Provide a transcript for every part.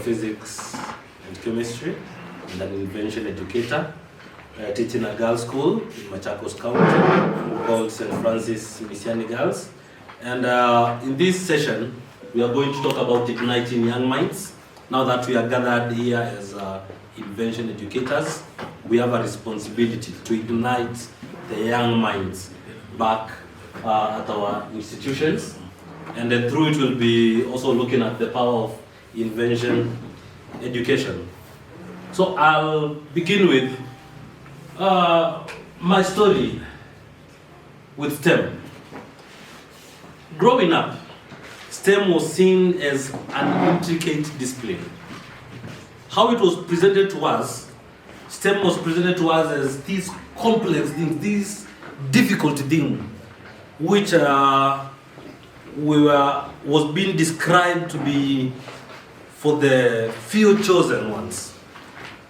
of Physics and Chemistry and an Invention Educator, teaching a girls' school in Machakos County called St. Francis Misiani Girls. And in this session, we are going to talk about igniting young minds. Now that we are gathered here as Invention Educators, we have a responsibility to ignite the young minds back at our institutions. And then through it, we'll be also looking at the power of invention education. So I'll begin with my story with STEM. Growing up, STEM was seen as an intricate discipline. How it was presented to us, STEM was presented to us as these complex things, these difficult things, which was being described to be for the few chosen ones.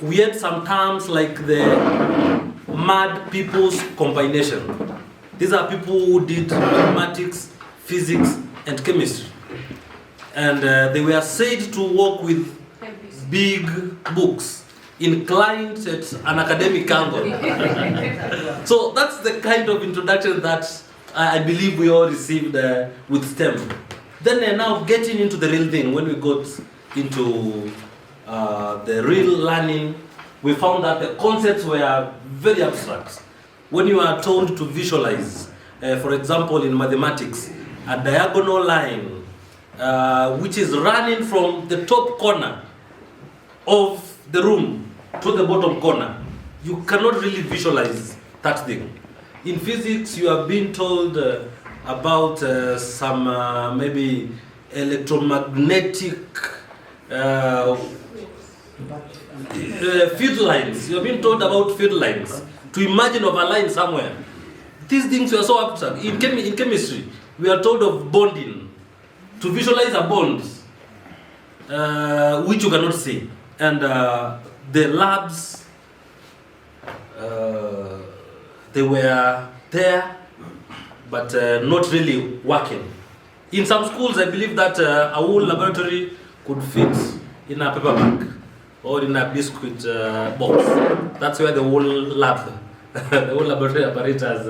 We had some terms like the mad people's combination. These are people who did mathematics, physics, and chemistry. And they were said to work with big books, inclined at an academic angle. So that's the kind of introduction that I believe we all received with STEM. Then now getting into the real thing, when we got into the real learning, we found that the concepts were very abstract. When you are told to visualize, for example in mathematics, a diagonal line which is running from the top corner of the room to the bottom corner, you cannot really visualize that thing. In physics, you have been told about some maybe electromagnetic field lines. You have been told about field lines. To imagine of a line somewhere. These things were so abstract. In chemistry, we are told of bonding. To visualize a bond, which you cannot see. And the labs, they were there, but not really working. In some schools, I believe that a whole laboratory could fit in a paper bag or in a biscuit box. That's where the whole lab, the whole laboratory apparatus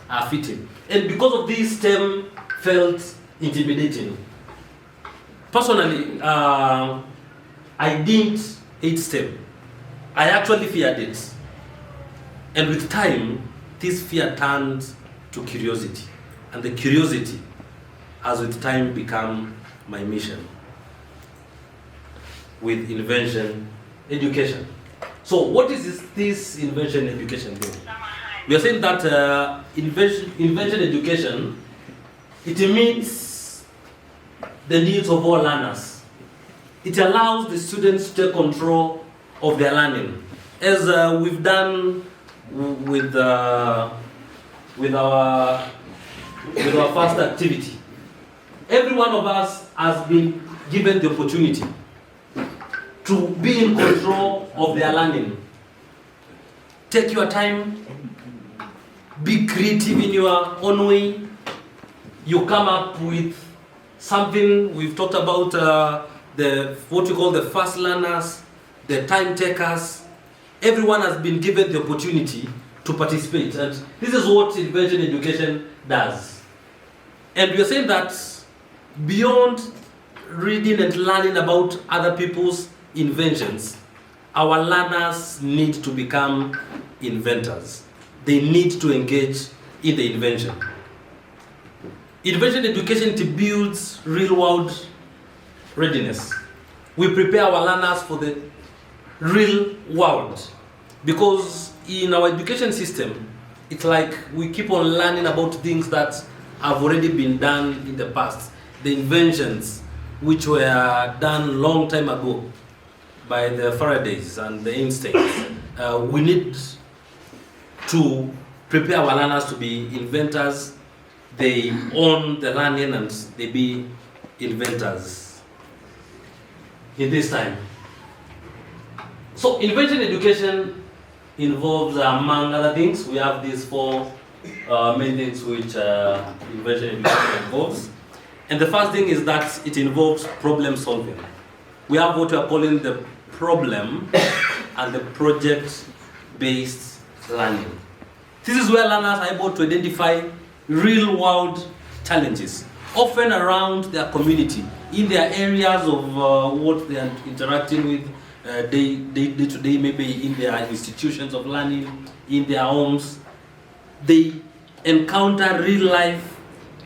are fitting. And because of this, STEM felt intimidating. Personally, I didn't hate STEM. I actually feared it. And with time, this fear turned to curiosity. And the curiosity has with time become my mission with invention education. So what is this invention education doing? We are saying that invention education, it meets the needs of all learners. It allows the students to take control of their learning, as we've done with our first activity. Every one of us has been given the opportunity to be in control of their learning. Take your time, be creative in your own way. You come up with something. We've talked about what we call the fast learners, the time takers. Everyone has been given the opportunity to participate, and this is what invention education does. And we are saying that beyond reading and learning about other people's inventions, our learners need to become inventors. They need to engage in the invention. Invention education builds real-world readiness. We prepare our learners for the real world, because in our education system, it's like we keep on learning about things that have already been done in the past. The inventions which were done long time ago by the Faradays and the Einsteins. We need to prepare our learners to be inventors. They own the learning and they be inventors in this time. So invention education involves, among other things, we have these four main things which invention education involves. And the first thing is that it involves problem solving. we have what we are calling the problem and the project-based learning. This is where learners are able to identify real-world challenges, often around their community, in their areas of what they are interacting with day to day, maybe in their institutions of learning, in their homes. They encounter real-life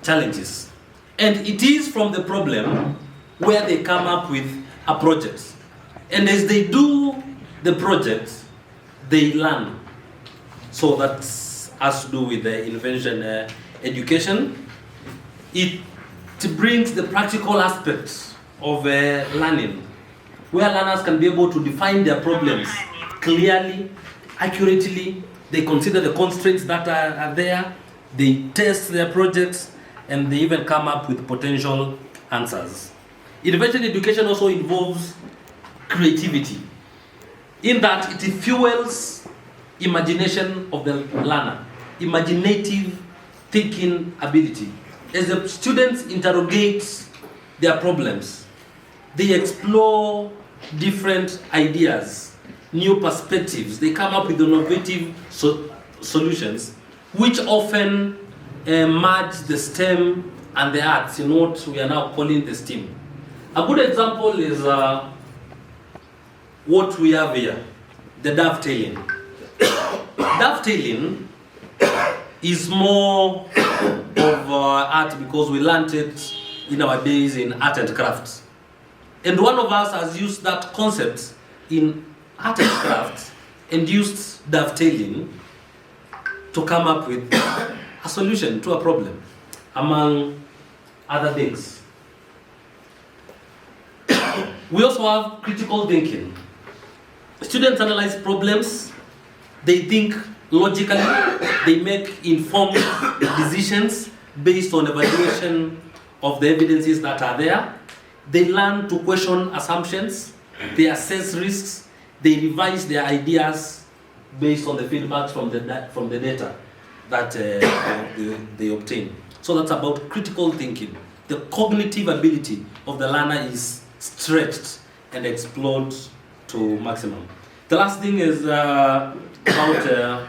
challenges. And it is from the problem where they come up with a project. And as they do the project, they learn. So that has to do with the invention education. It brings the practical aspects of learning, where learners can be able to define their problems clearly, accurately. They consider the constraints that are there, they test their projects, and they even come up with potential answers. Invention education also involves creativity, in that it fuels imagination of the learner, imaginative thinking ability. As the students interrogate their problems, they explore different ideas, new perspectives. They come up with innovative solutions, which often merge the STEM and the arts in what we are now calling the STEM. A good example is what we have here, the dovetailing. Dovetailing is more of art because we learned it in our days in art and crafts. And one of us has used that concept in art and crafts and used dovetailing to come up with a solution to a problem, among other things. We also have critical thinking. Students analyze problems, they think logically, they make informed decisions based on evaluation of the evidences that are there. They learn to question assumptions, they assess risks, they revise their ideas based on the feedback from the data that they obtain. So that's about critical thinking. The cognitive ability of the learner is stretched and explored to maximum. The last thing is about the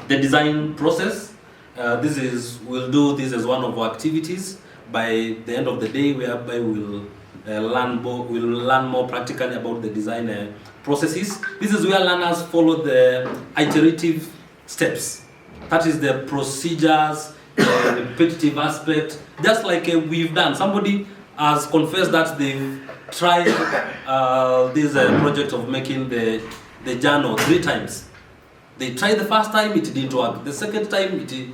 design process. We'll do this as one of our activities by the end of the day, whereby we'll learn more practically about the design processes. This is where learners follow the iterative steps. That is the procedures, the repetitive aspect, just like we've done. Somebody has confessed that they've tried this project of making the journal 3 times. They tried the first time, it didn't work. The second time, it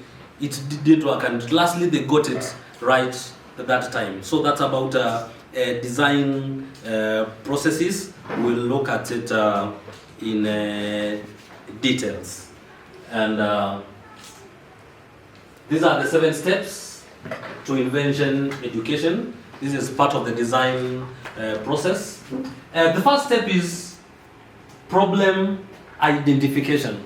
didn't work. And lastly, they got it right that time. So that's about design processes. We'll look at it in details. And these are the 7 steps to invention education. This is part of the design process. The first step is problem identification.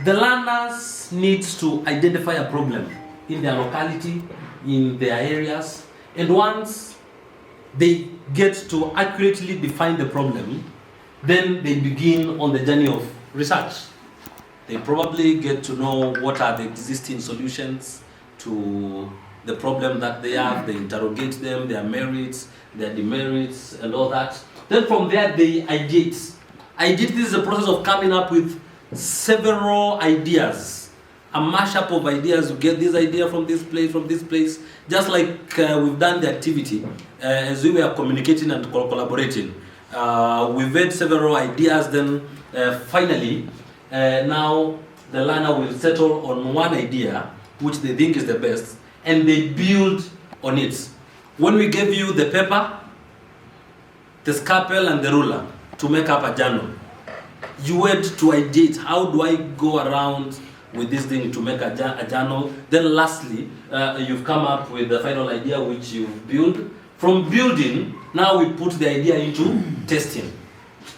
The learners need to identify a problem in their locality, in their areas, and once they get to accurately define the problem, then they begin on the journey of research. They probably get to know what are the existing solutions to the problem that they have. They interrogate them, their merits, their demerits, and all that. Then from there, they ideate. This is a process of coming up with several ideas, a mashup of ideas. You get this idea from this place, just like we've done the activity as we were communicating and collaborating. We've had several ideas, then finally, now the learner will settle on one idea which they think is the best, and they build on it. When we gave you the paper, the scalpel and the ruler to make up a journal, you had to ideate, how do I go around with this thing to make a journal? Then lastly, you've come up with the final idea which you've built. From building, now we put the idea into testing.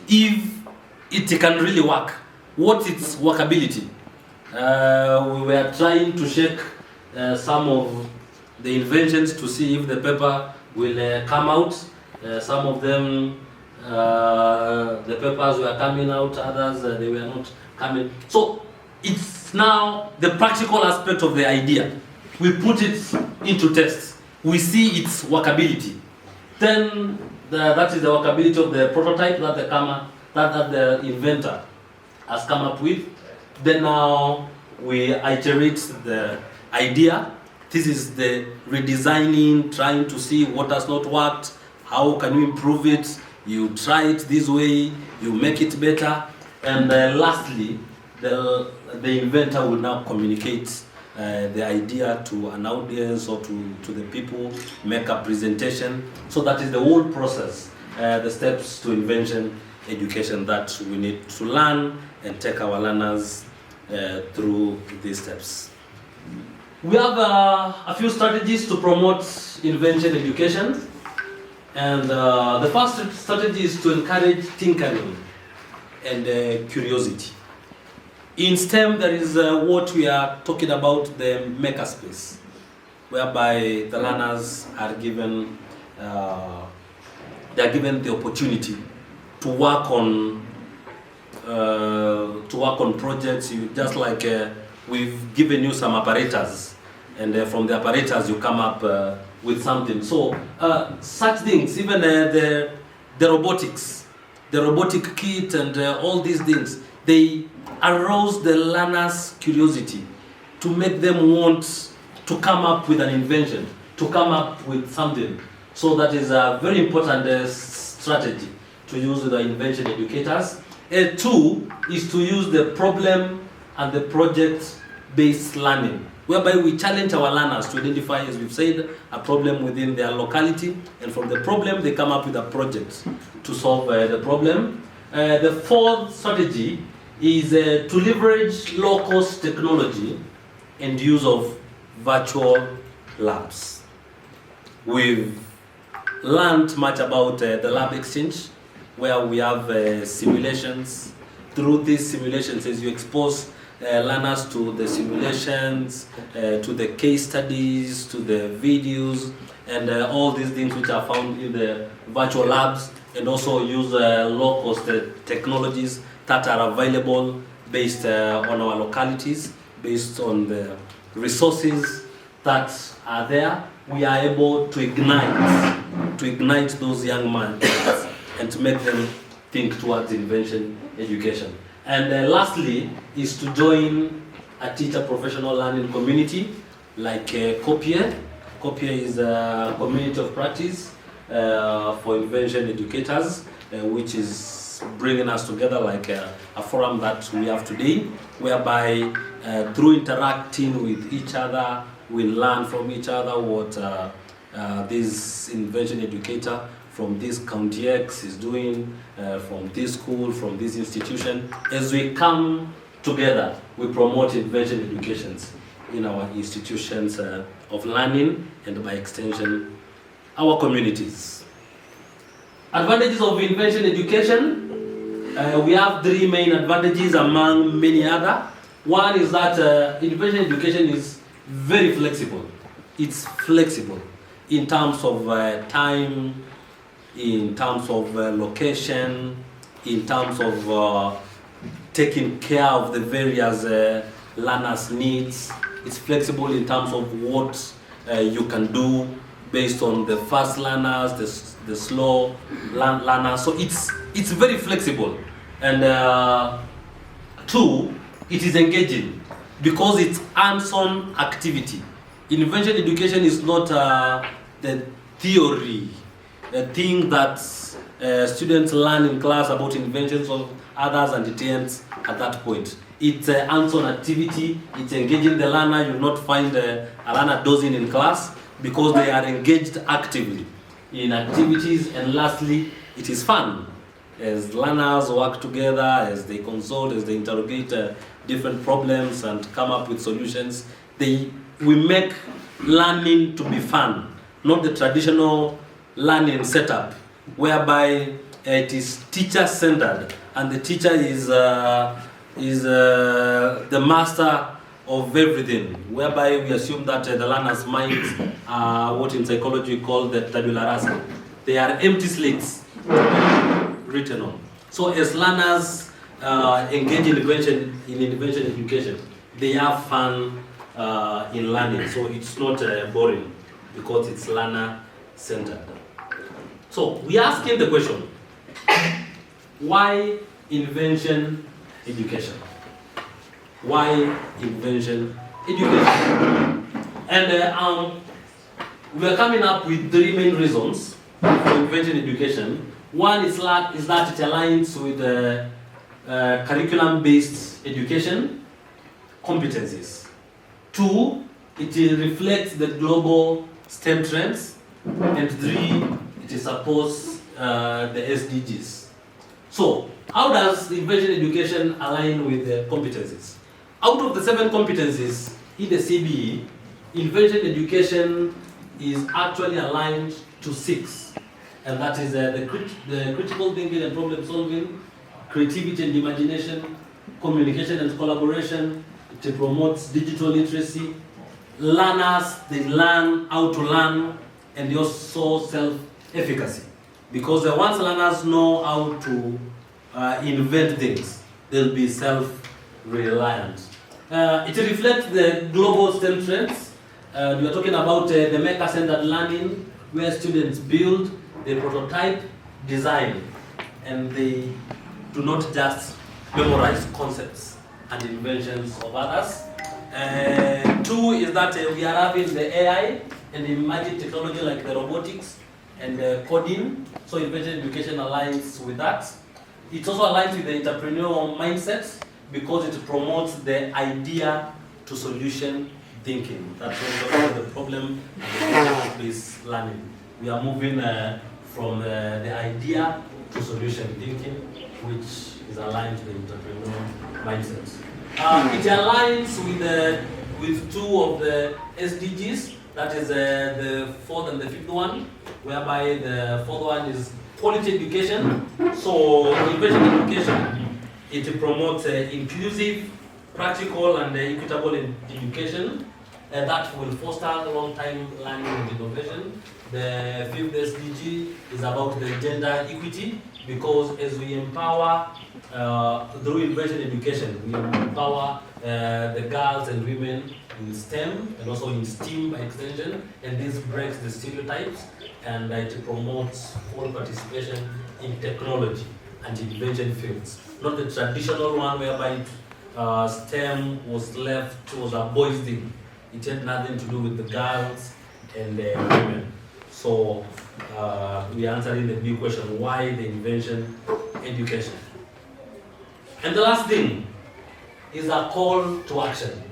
If it can really work, what's its workability? We were trying to check some of the inventions to see if the paper will come out. Some of them, the papers were coming out, others they were not coming. So it's now the practical aspect of the idea. We put it into tests. We see its workability. Then that is the workability of the prototype that the inventor has come up with. Then now we iterate the idea. This is the redesigning, trying to see what has not worked, how can you improve it, you try it this way, you make it better, and lastly, the inventor will now communicate the idea to an audience or to the people, make a presentation. So that is the whole process, the steps to invention education that we need to learn and take our learners through these steps. We have a few strategies to promote invention education, and the first strategy is to encourage tinkering and curiosity. In STEM, there is what we are talking about, the makerspace, whereby the learners are given the opportunity to work on projects. Just like we've given you some apparatus, and from the apparatus you come up with something. So such things, even the robotics, the robotic kit, and all these things, they arouse the learner's curiosity to make them want to come up with an invention, to come up with something. So that is a very important strategy to use with the invention educators. Two is to use the problem and the project-based learning, whereby we challenge our learners to identify, as we've said, a problem within their locality, and from the problem they come up with a project to solve the problem. The fourth strategy is to leverage low-cost technology and use of virtual labs. We've learned much about the lab exchange, where we have simulations. Through these simulations, as you expose learners to the simulations, to the case studies, to the videos, and all these things which are found in the virtual labs, and also use low-cost technologies that are available based on our localities, based on the resources that are there. We are able to ignite those young minds and to make them think towards invention education. And lastly is to join a teacher professional learning community like COPIE. COPIE is a community of practice for invention educators, which is bringing us together like a forum that we have today, whereby through interacting with each other, we learn from each other what this invention educator from this county X is doing, from this school, from this institution. As we come together, we promote invention educations in our institutions of learning, and by extension, our communities. Advantages of invention education. We have three main advantages among many other. One is that invention education is very flexible. It's flexible in terms of time, in terms of location, in terms of taking care of the various learners' needs. It's flexible in terms of what you can do based on the fast learners, the slow learners. So it's very flexible. And two, it is engaging because it's hands-on activity. Invention education is not the theory, a thing that students learn in class about inventions of others and it ends at that point. It's a hands-on activity, it's engaging the learner. You will not find a learner dozing in class because they are engaged actively in activities. And lastly, it is fun. As learners work together, as they consult, as they interrogate different problems and come up with solutions, we make learning to be fun, not the traditional learning setup, whereby it is teacher-centered and the teacher is the master of everything, whereby we assume that the learner's minds are what in psychology we call the tabula rasa. They are empty slates written on. So as learners engage in invention education, they have fun in learning. So it's not boring because it's learner-centered. So we are asking the question, why invention education? Why invention education? And we are coming up with 3 main reasons for invention education. One is that it aligns with curriculum-based education competencies. 2, it reflects the global STEM trends. And 3, it supports the SDGs. So, how does invention education align with the competencies? Out of the 7 competencies in the CBE, invention education is actually aligned to 6. And that is the critical thinking and problem solving, creativity and imagination, communication and collaboration. It promotes digital literacy. Learners, they learn how to learn, and also self-efficacy. Because once learners know how to invent things, they'll be self-reliant. It reflects the global STEM trends. We are talking about the maker-centered learning, where students build, they prototype, design, and they do not just memorize concepts and inventions of others. 2 is that we are having the AI and emerging technology like the robotics and coding. So invention education aligns with that. It also aligns with the entrepreneurial mindset because it promotes the idea to solution thinking. That's also the problem of this learning. We are moving from the idea to solution thinking, which is aligned to the entrepreneurial mindset. It aligns with 2 of the SDGs, that is the 4th and the 5th one, whereby the 4th one is quality education. So invention education, it promotes inclusive, practical and equitable education that will foster long-time learning and innovation. The 5th SDG is about the gender equity, because as we empower through invention education, we empower the girls and women in STEM and also in STEAM by extension, and this breaks the stereotypes and it promotes full participation in technology and invention fields. Not the traditional one whereby STEM was a boys' thing. It had nothing to do with the girls and the women. So we are answering the big question, why the invention education? And the last thing is a call to action.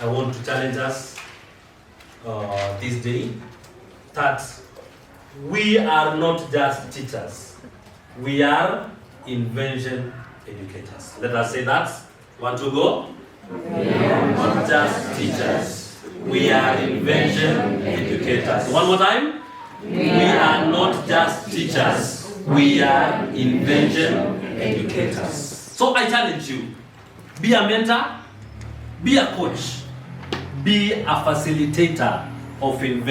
I want to challenge us this day that we are not just teachers, we are invention educators. Let us say that. 1, 2, go. We are not just teachers, we are invention educators. One more time. We are not just teachers, we are invention educators. So I challenge you, be a mentor, be a coach, be a facilitator of invention.